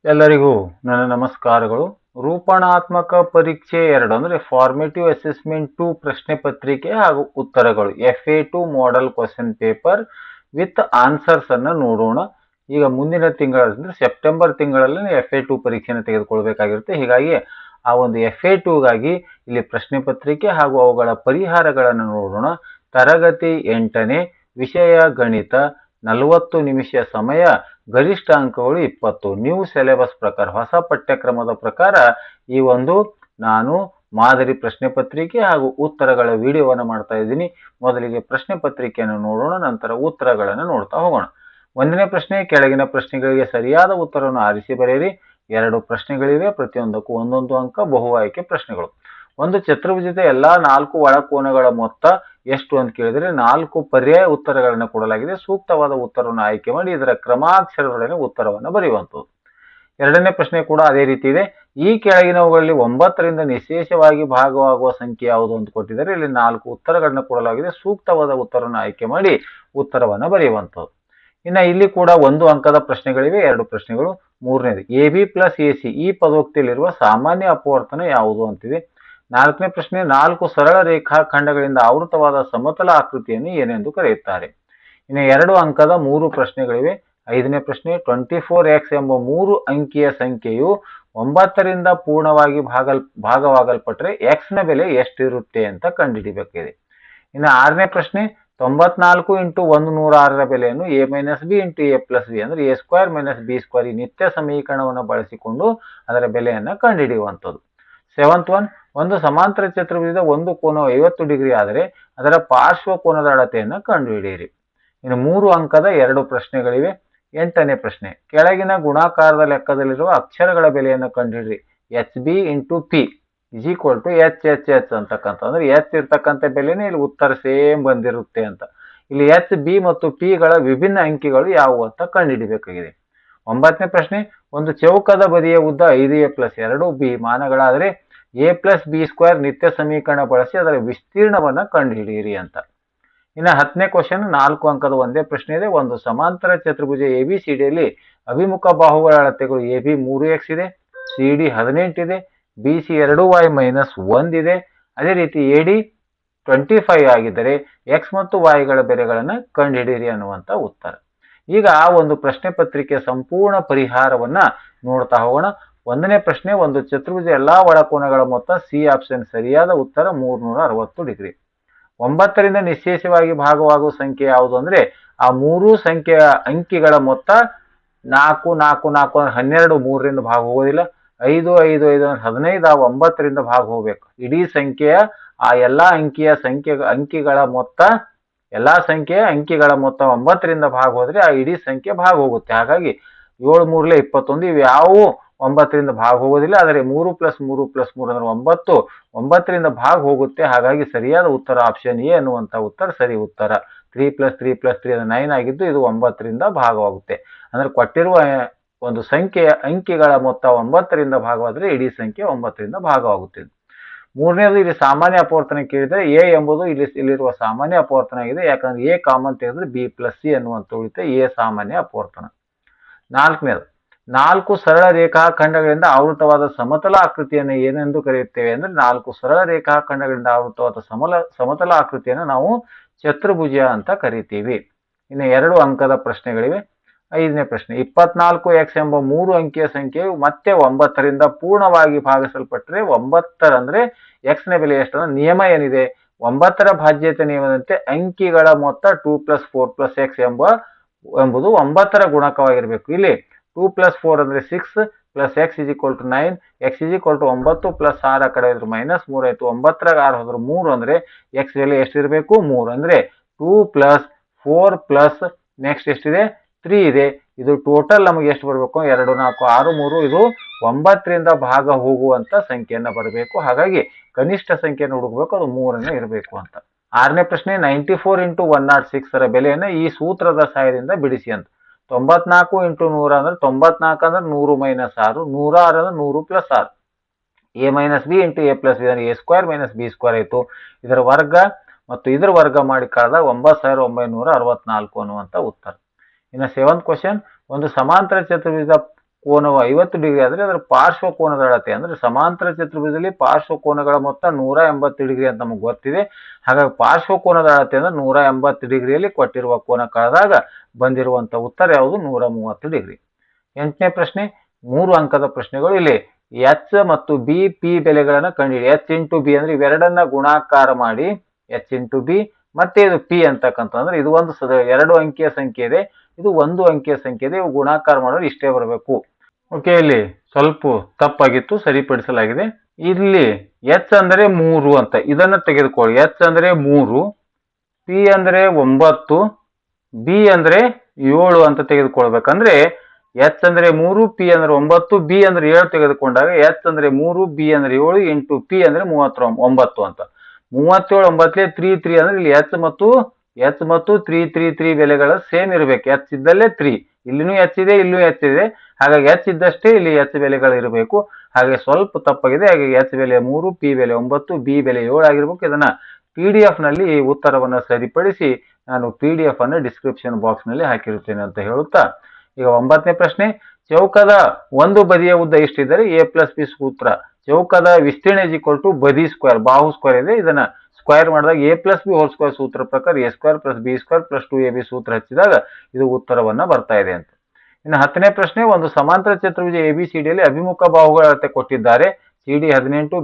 ಎಲ್ಲರಿಗೂ ನನ್ನ ನಮಸ್ಕಾರಗಳು. ರೂಪಣಾತ್ಮಕ ಪರೀಕ್ಷೆ 2 ಅಂದ್ರೆ ಫಾರ್ಮೇಟಿವ್ ಅಸೆಸ್ಮೆಂಟ್ 2 ಪ್ರಶ್ನೆ ಪತ್ರಿಕೆ ಹಾಗೂ ಉತ್ತರಗಳು FA2 model question paper with answers ಅನ್ನ ನೋಡೋಣ. ಈಗ ಮುಂದಿನ ತಿಂಗಳ ಸೆಪ್ಟೆಂಬರ್ ತಿಂಗಳಲ್ಲಿ FA2 ಪರೀಕ್ಷೆಯನ್ನು ತೆಗೆದುಕೊಳ್ಳಬೇಕಾಗಿರುತ್ತೆ. ಹೀಗಾಗಿ ಆ ಒಂದು FA2ಗಾಗಿ ಇಲ್ಲಿ ಪ್ರಶ್ನೆ ಪತ್ರಿಕೆ ಹಾಗೂ ಅವುಗಳ ಪರಿಹಾರಗಳನ್ನು ನೋಡೋಣ. ತರಗತಿ 8ನೇ ವಿಷಯ ಗಣಿತ, 40 ನಿಮಿಷ ಸಮಯ, ಗರಿಷ್ಠ ಅಂಕಗಳು 20. ನ್ಯೂ ಸಿಲೆಬಸ್ ಪ್ರಕಾರ, ಹೊಸ ಪಠ್ಯಕ್ರಮದ ಪ್ರಕಾರ ಈ ಒಂದು ನಾನು ಮಾದರಿ ಪ್ರಶ್ನೆ ಪತ್ರಿಕೆ ಹಾಗೂ ಉತ್ತರಗಳ ವಿಡಿಯೋವನ್ನು ಮಾಡ್ತಾ ಇದ್ದೀನಿ. ಮೊದಲಿಗೆ ಪ್ರಶ್ನೆ ಪತ್ರಿಕೆಯನ್ನು ನೋಡೋಣ, ನಂತರ ಉತ್ತರಗಳನ್ನು ನೋಡ್ತಾ ಹೋಗೋಣ. 1ನೇ ಪ್ರಶ್ನೆ, ಕೆಳಗಿನ ಪ್ರಶ್ನೆಗಳಿಗೆ ಸರಿಯಾದ ಉತ್ತರವನ್ನು ಆರಿಸಿ ಬರೆಯಿರಿ. 2 ಪ್ರಶ್ನೆಗಳಿವೆ, ಪ್ರತಿಯೊಂದಕ್ಕೂ 1 ಅಂಕ, ಬಹು ಆಯ್ಕೆ ಪ್ರಶ್ನೆಗಳು. ಒಂದು ಚತುರ್ಭುಜದ ಎಲ್ಲಾ 4 ಒಳಕೋನಗಳ ಮೊತ್ತ ಎಷ್ಟು ಅಂತ ಕೇಳಿದರೆ 4 ಪರ್ಯಾಯ ಉತ್ತರಗಳನ್ನು ಕೊಡಲಾಗಿದೆ. ಸೂಕ್ತವಾದ ಉತ್ತರವನ್ನು ಆಯ್ಕೆ ಮಾಡಿ ಇದರ ಕ್ರಮಾಕ್ಷರದೊಡನೆ ಉತ್ತರವನ್ನು ಬರೆಯುವಂಥದ್ದು. 2ನೇ ಪ್ರಶ್ನೆ ಕೂಡ ಅದೇ ರೀತಿ ಇದೆ. ಈ ಕೆಳಗಿನವುಗಳಲ್ಲಿ 9ರಿಂದ ನಿಶೇಷವಾಗಿ ಭಾಗವಾಗುವ ಸಂಖ್ಯೆ ಯಾವುದು ಅಂತ ಕೊಟ್ಟಿದ್ದಾರೆ. ಇಲ್ಲಿ 4 ಉತ್ತರಗಳನ್ನು ಕೊಡಲಾಗಿದೆ. ಸೂಕ್ತವಾದ ಉತ್ತರವನ್ನು ಆಯ್ಕೆ ಮಾಡಿ ಉತ್ತರವನ್ನು ಬರೆಯುವಂಥದ್ದು. ಇನ್ನು ಇಲ್ಲಿ ಕೂಡ 1 ಅಂಕದ ಪ್ರಶ್ನೆಗಳಿವೆ, 2 ಪ್ರಶ್ನೆಗಳು. 3ನೇದು, AB ಪ್ಲಸ್ AC ಈ ಪದೋಕ್ತಿಯಲ್ಲಿರುವ ಸಾಮಾನ್ಯ ಅಪವರ್ತನ ಯಾವುದು ಅಂತಿದೆ. 4ನೇ ಪ್ರಶ್ನೆ, 4 ಸರಳ ರೇಖಾಖಂಡಗಳಿಂದ ಆವೃತವಾದ ಸಮತಲ ಆಕೃತಿಯನ್ನು ಏನೆಂದು ಕರೆಯುತ್ತಾರೆ. ಇನ್ನು 2 ಅಂಕದ 3 ಪ್ರಶ್ನೆಗಳಿವೆ. 5ನೇ ಪ್ರಶ್ನೆ, 24x ಎಂಬ 3 ಅಂಕಿಯ ಸಂಖ್ಯೆಯು 9ರಿಂದ ಪೂರ್ಣವಾಗಿ ಭಾಗವಾಗಲ್ಪಟ್ರೆ x ನ ಬೆಲೆ ಎಷ್ಟಿರುತ್ತೆ ಅಂತ ಕಂಡುಹಿಡಿಯಬೇಕಿದೆ. ಇನ್ನು 6ನೇ ಪ್ರಶ್ನೆ, 94 ಇಂಟು 106ರ ಬೆಲೆಯನ್ನು a minus B into a plus B ಅಂದ್ರೆ a square minus B square ಈ ನಿತ್ಯ ಸಮೀಕರಣವನ್ನು ಬಳಸಿಕೊಂಡು ಅದರ ಬೆಲೆಯನ್ನು ಕಂಡುಹಿಡಿಯುವಂಥದ್ದು. 7th ಒನ್, ಒಂದು ಸಮಾಂತರ ಚತುರ್ಭುಜದ ಒಂದು ಕೋನವು 50 ಡಿಗ್ರಿ ಆದರೆ ಅದರ ಪಾರ್ಶ್ವ ಕೋನದ ಅಳತೆಯನ್ನು ಕಂಡುಹಿಡಿಯಿರಿ. ಇನ್ನು 3 ಅಂಕದ 2 ಪ್ರಶ್ನೆಗಳಿವೆ. 8ನೇ ಪ್ರಶ್ನೆ, ಕೆಳಗಿನ ಗುಣಾಕಾರದ ಲೆಕ್ಕದಲ್ಲಿರುವ ಅಕ್ಷರಗಳ ಬೆಲೆಯನ್ನು ಕಂಡುಹಿಡಿಯಿರಿ. HB into P is equal to HHH ಅಂತಕ್ಕಂಥ ಅಂದ್ರೆ H ಇರ್ತಕ್ಕಂಥ ಬೆಲೆನೇ ಇಲ್ಲಿ ಉತ್ತರ ಸೇಮ್ ಬಂದಿರುತ್ತೆ ಅಂತ. ಇಲ್ಲಿ HB ಮತ್ತು P ಗಳ ವಿಭಿನ್ನ ಅಂಕಿಗಳು ಯಾವುವು ಅಂತ ಕಂಡುಹಿಡಿಯಬೇಕಾಗಿದೆ. 9ನೇ ಪ್ರಶ್ನೆ, ಒಂದು ಚೌಕದ ಬದಿಯ ಉದ್ದ 5a plus 2b ಮಾನಗಳಾದರೆ a plus B square ನಿತ್ಯ ಸಮೀಕರಣ ಬಳಸಿ ಅದರ ವಿಸ್ತೀರ್ಣವನ್ನ ಕಂಡುಹಿಡಿಯಿರಿ ಅಂತ. ಇನ್ನು 10ನೇ ಕ್ವಶನ್ 4 ಅಂಕದ ಒಂದೇ ಪ್ರಶ್ನೆ ಇದೆ. ಒಂದು ಸಮಾಂತರ ಚತುರ್ಭುಜ ABCDಯಲ್ಲಿ ಅಭಿಮುಖ ಬಾಹುಗಳ ಅಳತೆಗಳು AB 3x ಇದೆ, CD 18 ಇದೆ, BC 2y ಮೈನಸ್ 1 ಇದೆ. ಅದೇ ರೀತಿ AD 25 ಆಗಿದ್ದರೆ x ಮತ್ತು y ಗಳ ಬೆಲೆಗಳನ್ನು ಕಂಡುಹಿಡಿಯಿರಿ ಅನ್ನುವಂಥ ಉತ್ತರ. ಈಗ ಆ ಒಂದು ಪ್ರಶ್ನೆ ಪತ್ರಿಕೆಯ ಸಂಪೂರ್ಣ ಪರಿಹಾರವನ್ನ ನೋಡ್ತಾ ಹೋಗೋಣ. 1ನೇ ಪ್ರಶ್ನೆ, ಒಂದು ಚತುರ್ಭುಜ ಎಲ್ಲಾ ಒಳಕೋನಗಳ ಮೊತ್ತ ಸಿ ಆಪ್ಷನ್ ಸರಿಯಾದ ಉತ್ತರ 360 ಡಿಗ್ರಿ. 9ರಿಂದ ನಿಶೇಷವಾಗಿ ಭಾಗವಾಗುವ ಸಂಖ್ಯೆ ಯಾವುದು ಅಂದ್ರೆ ಆ 3 ಸಂಖ್ಯೆಯ ಅಂಕಿಗಳ ಮೊತ್ತ 4 4 4 12 3ರಿಂದ ಭಾಗ ಹೋಗೋದಿಲ್ಲ. 5 5 5 15 9ರಿಂದ ಭಾಗ ಹೋಗ್ಬೇಕು. ಇಡೀ ಸಂಖ್ಯೆಯ ಆ ಎಲ್ಲಾ ಅಂಕಿಗಳ ಮೊತ್ತ ಎಲ್ಲಾ ಸಂಖ್ಯೆಯ ಅಂಕಿಗಳ ಮೊತ್ತ 9ರಿಂದ ಭಾಗ ಹೋದ್ರೆ ಆ ಇಡೀ ಸಂಖ್ಯೆ ಭಾಗ ಹೋಗುತ್ತೆ. ಹಾಗಾಗಿ 7 3 21 ಇವು ಯಾವುವು 9ರಿಂದ ಭಾಗ ಹೋಗೋದಿಲ್ಲ. ಆದರೆ 3 ಪ್ಲಸ್ 3 ಪ್ಲಸ್ 3 ಅಂದ್ರೆ 9 9ರಿಂದ ಭಾಗ ಹೋಗುತ್ತೆ. ಹಾಗಾಗಿ ಸರಿಯಾದ ಉತ್ತರ ಆಪ್ಷನ್ ಎ ಅನ್ನುವಂಥ ಉತ್ತರ ಸರಿ ಉತ್ತರ. 3 ಪ್ಲಸ್ 3 ಪ್ಲಸ್ 3 ಅಂದ್ರೆ 9 ಆಗಿದ್ದು ಇದು 9ರಿಂದ ಭಾಗವಾಗುತ್ತೆ. ಅಂದ್ರೆ ಕೊಟ್ಟಿರುವ ಒಂದು ಸಂಖ್ಯೆಯ ಅಂಕಿಗಳ ಮೊತ್ತ 9ರಿಂದ ಭಾಗವಾದರೆ ಇಡೀ ಸಂಖ್ಯೆ 9ರಿಂದ ಭಾಗವಾಗುತ್ತೆ. 3ನೇದು, ಇಲ್ಲಿ ಸಾಮಾನ್ಯ ಅಪವರ್ತನ ಕೇಳಿದರೆ ಎ ಎಂಬುದು ಇಲ್ಲಿರುವ ಸಾಮಾನ್ಯ ಅಪವರ್ತನ ಆಗಿದೆ. ಯಾಕಂದ್ರೆ ಎ ಕಾಮನ್ ತೆಗೆದ್ರೆ ಬಿ ಪ್ಲಸ್ ಸಿ ಅನ್ನುವಂಥ ಉಳಿತೆ ಎ ಸಾಮಾನ್ಯ ಅಪವರ್ತನ. 4ನೇದು, 4 ಸರಳ ರೇಖಾಖಂಡಗಳಿಂದ ಆವೃತವಾದ ಸಮತಲ ಆಕೃತಿಯನ್ನು ಏನೆಂದು ಕರೆಯುತ್ತೇವೆ ಅಂದ್ರೆ 4 ಸರಳ ರೇಖಾಖಂಡಗಳಿಂದ ಆವೃತವಾದ ಸಮತಲ ಆಕೃತಿಯನ್ನು ನಾವು ಚತುರ್ಭುಜ ಅಂತ ಕರಿತೀವಿ. ಇನ್ನು 2 ಅಂಕದ ಪ್ರಶ್ನೆಗಳಿವೆ. 5ನೇ ಪ್ರಶ್ನೆ, 24x ಎಂಬ 3 ಅಂಕಿಯ ಸಂಖ್ಯೆಯು ಮತ್ತೆ 9ರಿಂದ ಪೂರ್ಣವಾಗಿ ಭಾಗಿಸಲ್ಪಟ್ಟರೆ 9 ಅಂದ್ರೆ x ನ ಬೆಲೆ ಎಷ್ಟು? ನಿಯಮ ಏನಿದೆ? 9ರ ಭಾಜ್ಯತೆ ನಿಯಮದಂತೆ ಅಂಕಿಗಳ ಮೊತ್ತ 2 ಪ್ಲಸ್ 4 ಪ್ಲಸ್ x ಎಂಬುದು 9ರ ಗುಣಕವಾಗಿರ್ಬೇಕು. ಇಲ್ಲಿ 2 ಪ್ಲಸ್ 4 ಅಂದ್ರೆ 6 plus x is equal to 9, x is equal to 9 plus 6 ಆ ಕಡೆ ಇದ್ರೆ ಮೈನಸ್ 3 ಆಯ್ತು. 9ರ 6 ಹೋದ್ರೆ 3 ಅಂದ್ರೆ x ಬೆಲೆ ಎಷ್ಟಿರಬೇಕು? 3 ಅಂದ್ರೆ 2 ಪ್ಲಸ್ 4 ಪ್ಲಸ್ ನೆಕ್ಸ್ಟ್ ಎಷ್ಟಿದೆ? 3 ಇದೆ. ಇದು ಟೋಟಲ್ ನಮಗೆ ಎಷ್ಟು ಬರಬೇಕು? 2 4 6 3 ಇದು 9ರಿಂದ ಭಾಗ ಹೋಗುವಂತ ಸಂಖ್ಯೆಯನ್ನ ಬರಬೇಕು. ಹಾಗಾಗಿ ಕನಿಷ್ಠ ಸಂಖ್ಯೆಯನ್ನು ಹುಡುಕಬೇಕು, ಅದು 3 ಇರಬೇಕು ಅಂತ. 6ನೇ ಪ್ರಶ್ನೆ, 94 ಇಂಟು 106ರ ಬೆಲೆಯನ್ನು ಈ ಸೂತ್ರದ ಸಹಾಯದಿಂದ ಬಿಡಿಸಿ ಅಂತ. 94 ಇಂಟು 100 ಅಂದ್ರೆ 94 ಅಂದ್ರೆ 100 ಮೈನಸ್ 6, 106 ಅಂದ್ರೆ 100 plus 6. A minus B into A plus B ಅಂದ್ರೆ A square minus B square ಆಯಿತು. ಇದರ ವರ್ಗ ಮತ್ತು ಇದರ ವರ್ಗ ಮಾಡಿ ಕಳೆದಾಗ 9964 ಅನ್ನುವಂಥ ಉತ್ತರ. ಇನ್ನು 7th ಕ್ವಶನ್, ಒಂದು ಸಮಾಂತರ ಚತುರ್ಭುಜದ ಕೋನವು 50 ಡಿಗ್ರಿ ಆದರೆ ಅದರ ಪಾರ್ಶ್ವ ಕೋನದ ಅಳತೆ ಅಂದ್ರೆ ಸಮಾಂತರ ಚತುರ್ಭುಜದಲ್ಲಿ ಪಾರ್ಶ್ವ ಕೋನಗಳ ಮೊತ್ತ 180 ಡಿಗ್ರಿ ಅಂತ ನಮಗೆ ಗೊತ್ತಿದೆ. ಹಾಗಾಗಿ ಪಾರ್ಶ್ವ ಕೋನದ ಅಳತೆ ಅಂದ್ರೆ 180 ಡಿಗ್ರಿಯಲ್ಲಿ ಕೊಟ್ಟಿರುವ ಕೋನ ಕಳೆದಾಗ ಬಂದಿರುವಂತ ಉತ್ತರ ಯಾವುದು? 130 ಡಿಗ್ರಿ. 8ನೇ ಪ್ರಶ್ನೆ 3 ಅಂಕದ ಪ್ರಶ್ನೆಗಳು ಇಲ್ಲಿ. ಎಚ್ ಮತ್ತು ಬಿ ಪಿ ಬೆಲೆಗಳನ್ನು ಕಂಡುಹಿಡಿ. ಎಚ್ ಇಂಟು ಬಿ ಅಂದ್ರೆ ಇವೆರಡನ್ನ ಗುಣಾಕಾರ ಮಾಡಿ ಎಚ್ ಇಂಟು ಬಿ ಮತ್ತೆ ಇದು ಪಿ ಅಂತಕ್ಕಂಥದ್ದು ಇದು ಒಂದು 2 ಅಂಕಿಯ ಸಂಖ್ಯೆ ಇದೆ, ಇದು 1 ಅಂಕಿಯ ಸಂಖ್ಯೆ ಇದೆ. ಇವು ಗುಣಾಕಾರ ಮಾಡೋದು ಇಷ್ಟೇ ಬರಬೇಕು. ಓಕೆ, ಇಲ್ಲಿ ಸ್ವಲ್ಪ ತಪ್ಪಾಗಿತ್ತು, ಸರಿಪಡಿಸಲಾಗಿದೆ. ಇಲ್ಲಿ ಎಚ್ ಅಂದ್ರೆ 3 ಅಂತ ಇದನ್ನ ತೆಗೆದುಕೊಳ್ಳಿ. ಎಚ್ ಅಂದ್ರೆ 3, ಪಿ ಅಂದ್ರೆ 9, ಬಿ ಅಂದ್ರೆ 7 ಅಂತ ತೆಗೆದುಕೊಳ್ಬೇಕಂದ್ರೆ ಎಚ್ ಅಂದ್ರೆ 3, ಪಿ ಅಂದ್ರೆ 9, ಬಿ ಅಂದ್ರೆ 7 ತೆಗೆದುಕೊಂಡಾಗ ಎಚ್ ಅಂದ್ರೆ 3, ಬಿ ಅಂದ್ರೆ 7 ಇಂಟು ಪಿ ಅಂದ್ರೆ 39 ಅಂತ. 37 9 3 ಅಂದ್ರೆ ಇಲ್ಲಿ ಎಚ್ ಮತ್ತು 3 ಬೆಲೆಗಳ ಸೇಮ್ ಇರಬೇಕು. ಎಚ್ ಇದ್ದಲ್ಲೇ 3, ಇಲ್ಲಿನೂ ಎಚ್ ಇದೆ, ಇಲ್ಲೂ ಎಚ್ ಇದೆ. ಹಾಗಾಗಿ ಎಚ್ ಇದ್ದಷ್ಟೇ ಇಲ್ಲಿ ಎಚ್ ಬೆಲೆಗಳು ಇರಬೇಕು. ಹಾಗೆ ಸ್ವಲ್ಪ ತಪ್ಪಾಗಿದೆ. ಹಾಗಾಗಿ ಎಚ್ ಬೆಲೆ 3, ಪಿ ಬೆಲೆ 9, ಬಿ ಬೆಲೆ 7 ಆಗಿರ್ಬೇಕು. ಇದನ್ನ PDF ನಲ್ಲಿ ಉತ್ತರವನ್ನು ಸರಿಪಡಿಸಿ ನಾನು PDF ಅನ್ನು ಡಿಸ್ಕ್ರಿಪ್ಷನ್ ಬಾಕ್ಸ್ ನಲ್ಲಿ ಹಾಕಿರುತ್ತೇನೆ ಅಂತ ಹೇಳುತ್ತಾ, ಈಗ 9ನೇ ಪ್ರಶ್ನೆ. ಚೌಕದ ಒಂದು ಬದಿಯ ಉದ್ದ ಇಷ್ಟಿದ್ದರೆ ಎ ಪ್ಲಸ್ ಬಿ ಸೂತ್ರ. ಚೌಕದ ವಿಸ್ತೀರ್ಣ ಇಸ್ ಈಕ್ವಲ್ ಟು ಬದಿ ಸ್ಕ್ವೇರ್, ಬಾಹು ಸ್ಕ್ವೇರ್ ಇದೆ. ಇದನ್ನ ಸ್ಕ್ವೇರ್ ಮಾಡಿದಾಗ A plus B whole square ಸೂತ್ರ ಪ್ರಕಾರ A square plus B square plus 2ab ಸೂತ್ರ ಹಚ್ಚಿದಾಗ ಇದು ಉತ್ತರವನ್ನ ಬರ್ತಾ ಇದೆ ಅಂತ. ಇನ್ನು 10ನೇ ಪ್ರಶ್ನೆ. ಒಂದು ಸಮಾಂತರ ಚತುರ್ಭುಜ ABCDಯಲ್ಲಿ ಅಭಿಮುಖ ಬಾಹುಗಳ ಅಳತೆ ಕೊಟ್ಟಿದ್ದಾರೆ. CD 18,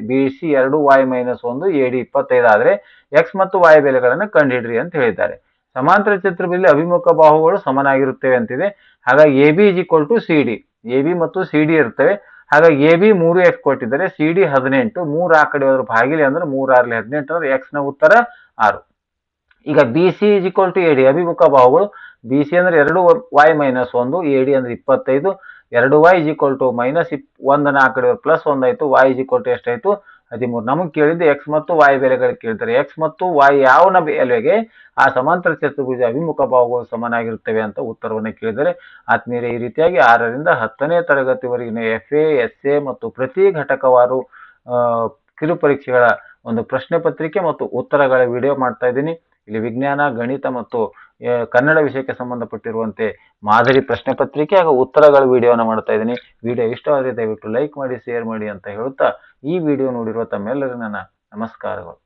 BC 2, y - 1, AD 25 ಆದ್ರೆ x ಮತ್ತು y ಬೆಲೆಗಳನ್ನು ಕಂಡುಹಿಡ್ರಿ ಅಂತ ಹೇಳಿದ್ದಾರೆ. ಸಮಾಂತರ ಚತುರ್ಭುಜದಲ್ಲಿ ಅಭಿಮುಖ ಬಾಹುಗಳು ಸಮನಾಗಿರುತ್ತವೆ ಅಂತಿದೆ. ಹಾಗಾಗಿ AB is equal to CD, AB ಮತ್ತು CD ಇರ್ತವೆ. ಹಾಗಾಗಿ AB 3x ಕೊಟ್ಟಿದ್ದಾರೆ, CD 18, 3 ಆ ಕಡೆ ಹೋದ್ರೆ ಭಾಗಿಲೆ ಅಂದ್ರೆ 3 6 18 ಅಂದ್ರೆ x ನ ಉತ್ತರ 6. ಈಗ BC is equal to AD ಅಭಿಮುಖ ಬಾಹುಗಳು. BC ಅಂದ್ರೆ 2y - 1, AD ಅಂದ್ರೆ 25, 2y is equal to -1 ಆ ಕಡೆ ಪ್ಲಸ್ 1 ಆಯ್ತು, y is equal to ಎಷ್ಟಾಯ್ತು? 13. ನಮಗೆ ಕೇಳಿದ್ದು x ಮತ್ತು y ಬೆಲೆಗಳು ಕೇಳ್ತಾರೆ. x ಮತ್ತು y ಯಾವನ ಬೆಲೆಗೆ ಆ ಸಮಾಂತರ ಚತುರ್ಭುಜ ಅಭಿಮುಖ ಬಾಹುಗಳು ಸಮನಾಗಿರುತ್ತವೆ ಅಂತ ಉತ್ತರವನ್ನು ಕೇಳಿದರೆ. ಆತ್ಮೀಯರೇ, ಈ ರೀತಿಯಾಗಿ 6ರಿಂದ 10ನೇ ತರಗತಿವರೆಗಿನ FA, SA ಮತ್ತು ಪ್ರತಿ ಘಟಕವಾರು ಕಿರು ಪರೀಕ್ಷೆಗಳ ಒಂದು ಪ್ರಶ್ನೆ ಪತ್ರಿಕೆ ಮತ್ತು ಉತ್ತರಗಳ ವಿಡಿಯೋ ಮಾಡ್ತಾ ಇದ್ದೀನಿ. ಇಲ್ಲಿ ವಿಜ್ಞಾನ, ಗಣಿತ ಮತ್ತು ಕನ್ನಡ ವಿಷಯಕ್ಕೆ ಸಂಬಂಧಪಟ್ಟಿರುವಂತೆ ಮಾದರಿ ಪ್ರಶ್ನೆ ಪತ್ರಿಕೆ ಹಾಗೂ ಉತ್ತರಗಳ ವಿಡಿಯೋನ ಮಾಡ್ತಾ ಇದ್ದೀನಿ. ವಿಡಿಯೋ ಇಷ್ಟವಾದರೆ ದಯವಿಟ್ಟು ಲೈಕ್ ಮಾಡಿ, ಶೇರ್ ಮಾಡಿ ಅಂತ ಹೇಳುತ್ತಾ ಈ ವಿಡಿಯೋ ನೋಡಿರುವ ತಮ್ಮೆಲ್ಲರಿಗೂ ನನ್ನ ನಮಸ್ಕಾರಗಳು.